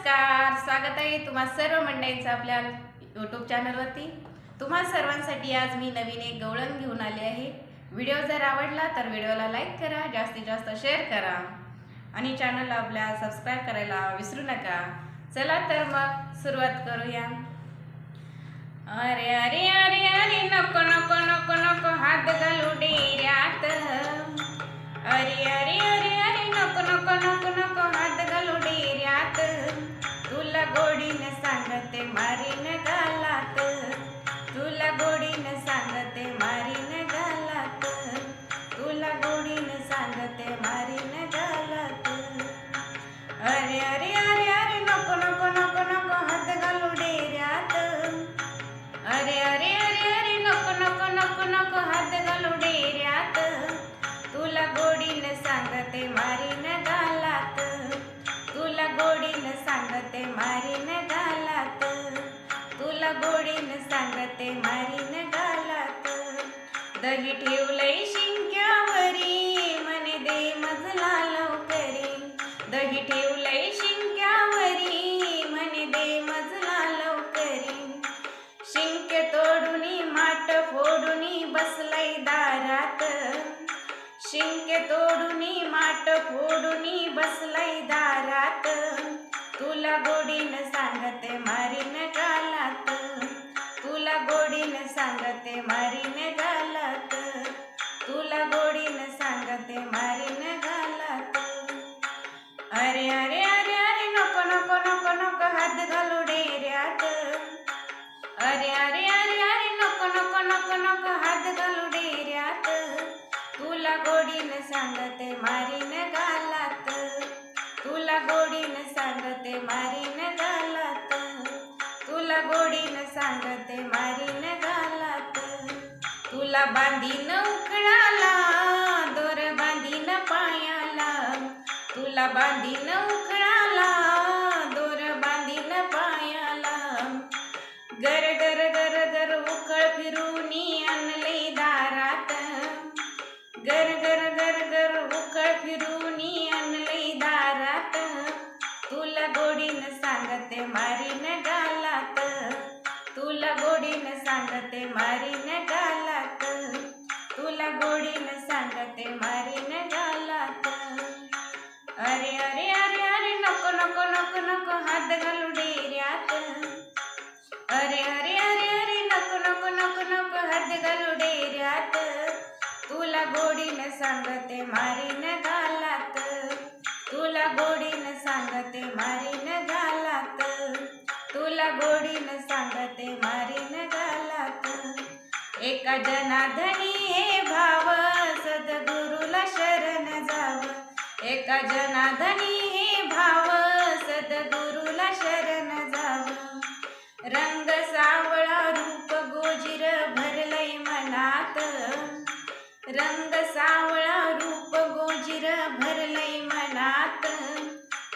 नमस्कार, स्वागत आहे तुम्हा सर्व मंडळींचं आपल्या यूट्यूब चॅनलवरती। तुम्हा सर्वांसाठी आज मी नवीन एक गवळण घेऊन आले आहे। व्हिडिओ जर आवडला तर व्हिडिओला लाईक करा, जास्तीत जास्त शेअर करा आणि चॅनलला आपल्या सबस्क्राइब करायला विसरू नका। चला तर मग सुरुवात करूया। अरे अरे अरे अरे नको नको नको नको हात घालू डेऱ्यात। अरे अरे अरे अरे नको नको नको नको हात घालू डेऱ्यात। तुला गोडीने सांगते मारीन गालात, तुला गोडीने सांगते मारीन गालात, तुला गोडीने सांगते मारीन गालात। अरे अरे अरे अरे नको नको नको नको हात घालू डेऱ्यात। अरे अरे अरे अरे नको नको नको नको हात घालू डेऱ्यात। तुला गोडीने सांगते मारीन गालात, तुला गोडीने सांगते मारीन गालात, तुला गोडीने सांगते मारीन गालात। दही ठेवलंय शिंक्यावरी म्हणे दे मजला लवकरी, दही ठेवलंय शिंक्यावरी म्हणे दे मजला लवकरी। शिंके तोडूनी माठ फोडूनी बसलय दारात, शिंके तोडूनी माठ फोडूनी बसलय दारात। तुला गोडीने सांगते मारीन गालात, तुला गोडीने सांगते मारीन गालात, तुला गोडीने सांगते मारीन गालात। अरे अरे अरे अरे नको नको नको नको हात घालू डेऱ्यात। अरे अरे अरे अरे नको नको नको नको हात घालू डेऱ्यात। तुला गोडीने सांगते मारीन गालात, तुला गोडीने सांगते मारीन गालात, तुला गोडीने सांगते मारीन गालात। तुला बांधीन उकळाला दोर बांधीन पायाला, तुला बांधीन उकळाला दोर बांधीन पायाला। गर गर गर गर उकळ फिरूनी आणले दारात, गर गर गर गर उकळ फिरूनी आणले दारात। तुला गोडीने सांगते मारीन गालात, तुला गोडीने सांगते मारीन गालात, तुला गोडीने सांगते मारीन गालात। अरे अरे अरे अरे नको नको नको नको हात घालू डेऱ्यात। अरे अरे अरे अरे नको नको नको नको हात घालू डेऱ्यात। तुला गोडीने सांगते मारीन गालात, तुला गोडीने सांगते मारीन गालात, तुला गोडीने सांगते मारीन गालात। एका जनार्दनी हे भाव सद्गुरूला शरण जाव, एका जनार्दनी हे भाव सद्गुरूला शरण जाव। रंग सावळा रूप गोजिर भरलय मनात, रंग सावळा रूप गोजिर भरलय मनात।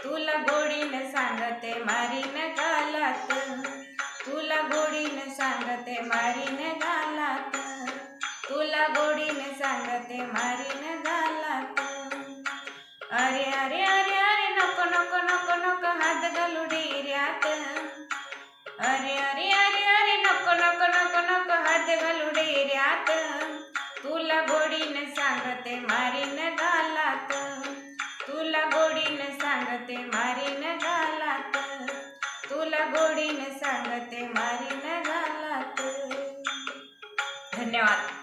तुला गोडीने सांगते मारीन गालात, तुला गोडीने सांगते मारीन गालात, तुला गोडीने सांगते मारीन गालात। अरे अरे अरे अरे नको नको नको नको हात घालू डेऱ्यात। अरे अरे अरे अरे नको नको नको नको हात घालू डेऱ्यात। तुला गोडीने सांगते मारीन गालात, तुला गोडीने सांगते मारीन गालात, तुला गोडीने सांगते मारीन गालात। धन्यवाद।